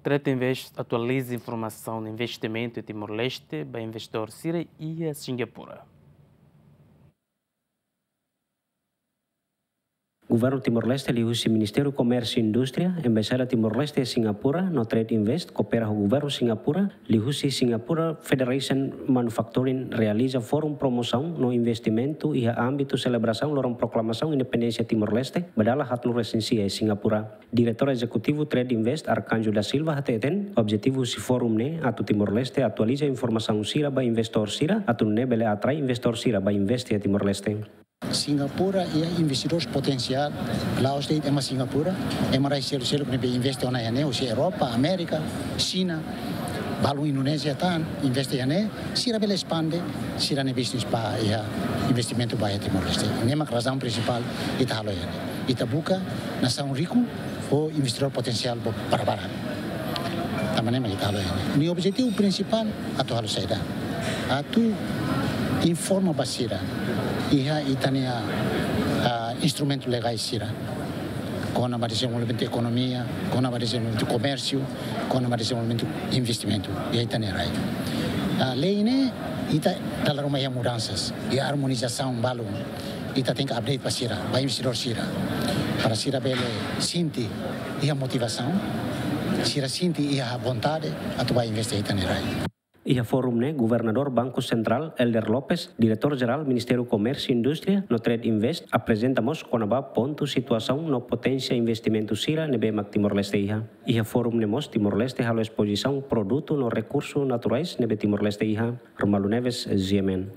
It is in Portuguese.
Trade Invest atualiza informação de investimento em Timor-Leste para investidor Sira e a Singapura. Governo Timor-Leste lihusi Ministério Comércio e Indústria, Embaixada Timor-Leste e Singapura, no Trade Invest, coopera com o Governo Singapura, lihusi Singapura Federation Manufacturing realiza fórum promoção no investimento e a âmbito celebração lorong proclamação independência Timor-Leste, badala hatnu resensia Singapura. Diretor Executivo Trade Invest Arcanjo da Silva hateten, objetivo si fórum ne atu Timor-Leste atualiza informação sira ba investor sira, atu ne bele atrai investor sira ba investi a Timor-Leste. Singapura é investidor potencial. Laos é uma Singapura, é uma raíz que investe na Europa, Europa, América, China, balu Indonésia tan investe na, sira bela expande, sira ne business pa investimento para Timor-Leste. Nema razão principal ita halo ya. Ita buka nação rico ou investidor potencial para barat. Tamane ma ita halo ya. Ni objetivo principal atu halo saida. Atu informa basira. Iha itania instrumento legais sira. Com a desenvolvimento da economia, com a desenvolvimento do comércio, com a desenvolvimento do investimento. E aí também rai. A lei né, ita dalam rumah mudanças e a harmonização balu. Ita tem que update para sira, para investidor sira. Para sira bele sinti e a motivação, sira sinti e a vontade, a tu vai investir aí também rai. Ia forum ne Governador Banco Central Elder Lopes, Diretor-Geral Ministério Comércio e Indústria no Trade Invest, apresentamos conaba ponto situação no potência investimento sira nebe mak Timor-Leste iha. Ia forum ne mos Timor-Leste halo exposição produto no recursos naturais nebe Timor-Leste iha. Romalu Neves, Ziemen.